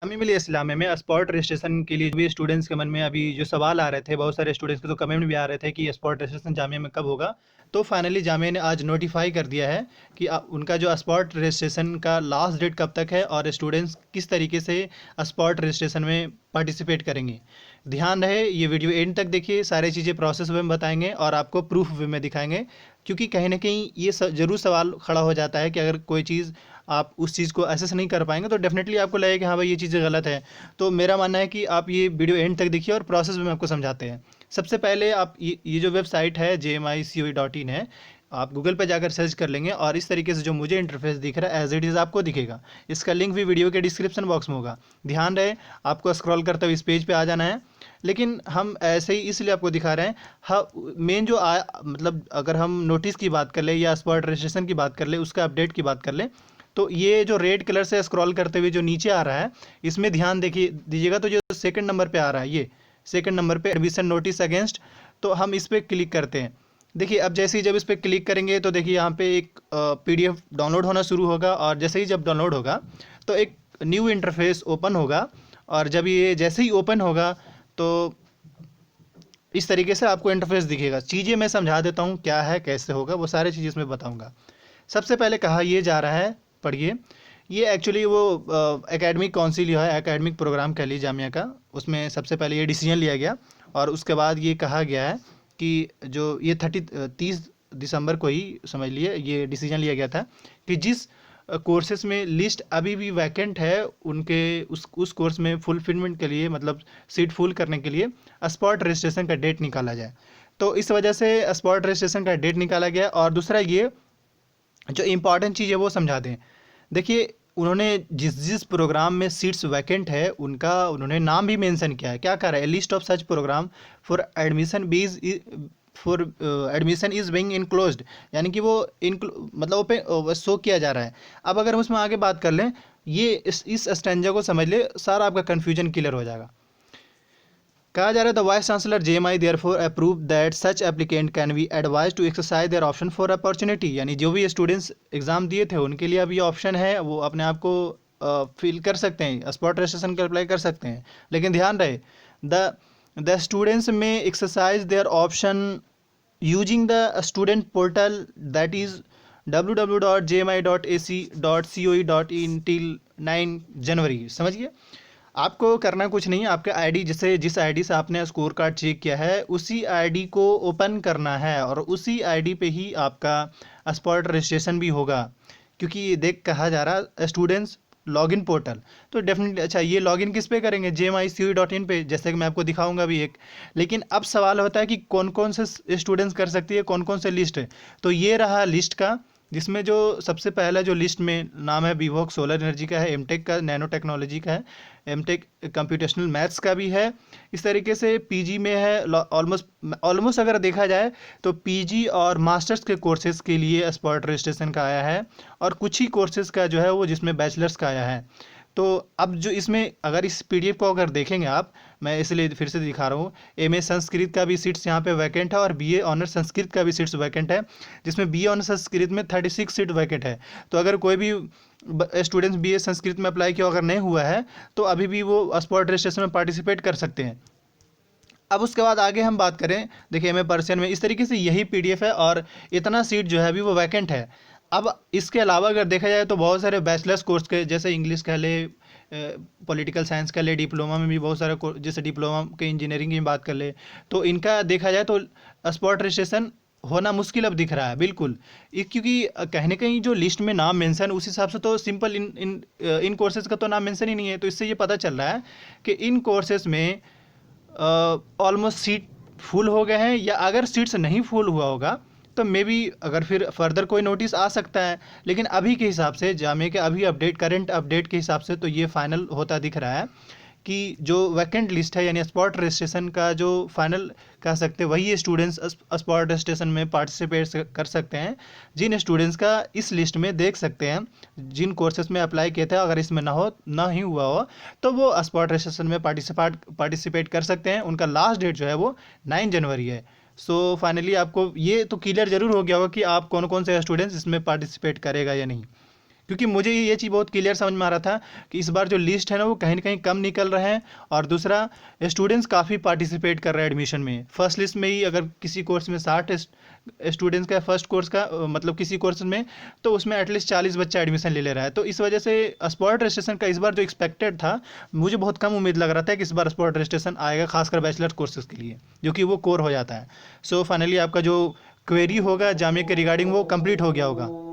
तमीमुल इस्लाम में spot registration के लिए भी स्टूडेंट्स के मन में अभी जो सवाल आ रहे थे, बहुत सारे स्टूडेंट्स के तो कमेंट भी आ रहे थे कि स्पॉट रजिस्ट्रेशन जामिया में कब होगा। तो फाइनली जामिया ने आज नोटिफाई कर दिया है कि उनका जो स्पॉट रजिस्ट्रेशन का लास्ट डेट कब तक है और स्टूडेंट्स किस तरीके से स्पॉट रजिस्ट्रेशन में पार्टिसिपेट करेंगे। ध्यान रहे, ये वीडियो एंड तक देखिए, सारी चीज़ें प्रोसेस वे में बताएंगे और आपको प्रूफ वे में दिखाएंगे। क्योंकि कहीं ना कहीं ये ज़रूर सवाल खड़ा हो जाता है कि अगर कोई चीज़ आप उस चीज़ को एसेस नहीं कर पाएंगे तो डेफिनेटली आपको लगेगा कि हाँ भाई ये चीज़ें गलत है। तो मेरा मानना है कि आप ये वीडियो एंड तक देखिए और प्रोसेस में आपको समझाते हैं। सबसे पहले आप ये जो वेबसाइट है jmicoe.in है, आप गूगल पे जाकर सर्च कर लेंगे और इस तरीके से जो मुझे इंटरफेस दिख रहा है एज इट इज़ आपको दिखेगा। इसका लिंक भी वीडियो के डिस्क्रिप्शन बॉक्स में होगा। ध्यान रहे, आपको स्क्रॉल करते हुए इस पेज पे आ जाना है। लेकिन हम ऐसे ही इसलिए आपको दिखा रहे हैं। हाँ, मेन जो मतलब अगर हम नोटिस की बात कर ले या स्पॉट रजिस्ट्रेशन की बात कर ले, उसका अपडेट की बात कर ले, तो ये जो रेड कलर से स्क्रॉल करते हुए जो नीचे आ रहा है, इसमें ध्यान देखिए दीजिएगा। तो जो सेकंड नंबर पे आ रहा है, ये सेकंड नंबर पे एडमिशन नोटिस अगेंस्ट, तो हम इस पर क्लिक करते हैं। देखिए अब जैसे ही जब इस पर क्लिक करेंगे तो देखिए यहाँ पे एक PDF डाउनलोड होना शुरू होगा और जैसे ही जब डाउनलोड होगा तो एक न्यू इंटरफेस ओपन होगा। और जब ये जैसे ही ओपन होगा तो इस तरीके से आपको इंटरफेस दिखेगा। चीज़ें मैं समझा देता हूँ क्या है कैसे होगा, वो सारी चीज़ें इसमें बताऊँगा। सबसे पहले कहा ये जा रहा है, पढ़िए। ये एक्चुअली वो एकेडमिक काउंसिल है, एकेडमिक प्रोग्राम कह लीजिए जामिया का, उसमें सबसे पहले ये डिसीजन लिया गया और उसके बाद ये कहा गया है कि जो ये 30 दिसंबर को ही समझ लिए ये डिसीजन लिया गया था कि जिस कोर्सेज में लिस्ट अभी भी वैकेंट है उनके उस कोर्स में फुलफिलमेंट के लिए, मतलब सीट फुल करने के लिए स्पॉट रजिस्ट्रेशन का डेट निकाला जाए। तो इस वजह से स्पॉट रजिस्ट्रेशन का डेट निकाला गया। और दूसरा ये जो इम्पॉर्टेंट चीज़ है वो समझा दें। देखिए उन्होंने जिस जिस प्रोग्राम में सीट्स वैकेंट है उनका उन्होंने नाम भी मेंशन किया है। क्या कर रहा है, list of such program for admission is being enclosed, यानी कि वो मतलब ओपन शो किया जा रहा है। अब अगर हम उसमें आगे बात कर लें, ये इस स्टैंजा को समझ ले, सारा आपका कन्फ्यूजन क्लियर हो जाएगा। कहा जा रहा है the vice chancellor JMI therefore approve that such applicant can be advise to exercise their option for opportunity, यानी जो भी स्टूडेंट्स एग्जाम दिए थे उनके लिए अब ये ऑप्शन है, वो अपने आप को फिल कर सकते हैं, स्पॉट रजिस्ट्रेशन का अप्लाई कर सकते हैं। लेकिन ध्यान रहे, the students may exercise their option using the student portal that is www.jmi.ac.coe.in till 9 January. समझिए, आपको करना कुछ नहीं, आपके आईडी जिस आईडी से आपने स्कोर कार्ड चेक किया है उसी आईडी को ओपन करना है और उसी आईडी पे ही आपका स्पॉट रजिस्ट्रेशन भी होगा। क्योंकि ये देख कहा जा रहा स्टूडेंट्स लॉगिन पोर्टल, तो डेफिनेटली अच्छा ये लॉगिन किस पे करेंगे, jmicoe.in पे, जैसे कि मैं आपको दिखाऊंगा भी एक। लेकिन अब सवाल होता है कि कौन कौन से स्टूडेंट्स कर सकती है, कौन कौन से लिस्ट है। तो ये रहा लिस्ट का, जिसमें जो सबसे पहला जो लिस्ट में नाम है विवोक सोलर एनर्जी का है, एमटेक का नैनो टेक्नोलॉजी का है, एमटेक कंप्यूटेशनल मैथ्स का भी है। इस तरीके से पीजी में है, ऑलमोस्ट अगर देखा जाए तो पीजी और मास्टर्स के कोर्सेज़ के लिए स्पॉट रजिस्ट्रेशन का आया है और कुछ ही कोर्सेज़ का जो है वो जिसमें बैचलर्स का आया है। तो अब जो इसमें अगर इस PDF को अगर देखेंगे आप, मैं इसलिए फिर से दिखा रहा हूँ, MA संस्कृत का भी सीट्स यहाँ पे वैकेंट है और BA ऑनर्स संस्कृत का भी सीट्स वैकेंट है, जिसमें BA ऑनर्स संस्कृत में 36 सीट वैकेंट है। तो अगर कोई भी स्टूडेंट्स BA संस्कृत में अप्लाई किया अगर नहीं हुआ है तो अभी भी वो स्पॉट रजिस्ट्रेशन में पार्टिसिपेट कर सकते हैं। अब उसके बाद आगे हम बात करें, देखिए MA पर्सन में इस तरीके से यही PDF है और इतना सीट जो है अभी वो वैकेंट है। अब इसके अलावा अगर देखा जाए तो बहुत सारे बैचलर्स कोर्स के, जैसे इंग्लिश कह ले, पॉलिटिकल साइंस का ले, डिप्लोमा में भी बहुत सारे जैसे डिप्लोमा के इंजीनियरिंग की बात कर ले, तो इनका देखा जाए तो स्पॉट रजिस्ट्रेशन होना मुश्किल अब दिख रहा है बिल्कुल। क्योंकि कहीं ना कहीं जो लिस्ट में नाम मेंशन उस हिसाब से तो सिंपल इन कोर्सेज का तो नाम मेंशन ही नहीं है। तो इससे ये पता चल रहा है कि इन कोर्सेज में ऑलमोस्ट सीट फुल हो गए हैं, या अगर सीट्स नहीं फुल हुआ होगा तो मे बी अगर फिर फर्दर कोई नोटिस आ सकता है। लेकिन अभी के हिसाब से जामिया के अभी करंट अपडेट के हिसाब से तो ये फाइनल होता दिख रहा है कि जो वैकेंट लिस्ट है, यानी स्पॉट रजिस्ट्रेशन का जो फाइनल कह सकते हैं वही स्टूडेंट्स स्पॉट रजिस्ट्रेशन में पार्टिसिपेट कर सकते हैं, जिन स्टूडेंट्स का इस लिस्ट में देख सकते हैं जिन कोर्सेज में अप्लाई किए थे। अगर इसमें ना ही हुआ हो तो वो स्पॉट रजिस्ट्रेशन में पार्टिसिपेट कर सकते हैं। उनका लास्ट डेट जो है वो 9 जनवरी है। सो फाइनली आपको ये तो क्लियर जरूर हो गया होगा कि आप कौन कौन से स्टूडेंट्स इसमें पार्टिसिपेट करेगा या नहीं। क्योंकि मुझे ये चीज़ बहुत क्लियर समझ में आ रहा था कि इस बार जो लिस्ट है ना वो कहीं ना कहीं कम निकल रहे हैं। और दूसरा, स्टूडेंट्स काफ़ी पार्टिसिपेट कर रहे हैं एडमिशन में। फर्स्ट लिस्ट में ही अगर किसी कोर्स में 60 स्टूडेंट्स का फर्स्ट कोर्स का मतलब किसी कोर्स में, तो उसमें एटलीस्ट 40 बच्चा एडमिशन ले ले रहा है। तो इस वजह से स्पॉट रजिस्ट्रेशन का इस बार जो एक्सपेक्टेड था, मुझे बहुत कम उम्मीद लग रहा था कि इस बार स्पॉट रजिस्ट्रेशन आएगा, खासकर बैचलर कोर्सेज के लिए, जो कि वो कोर हो जाता है। सो फाइनली आपका जो क्वेरी होगा जामिया के रिगार्डिंग वो कंप्लीट हो गया होगा।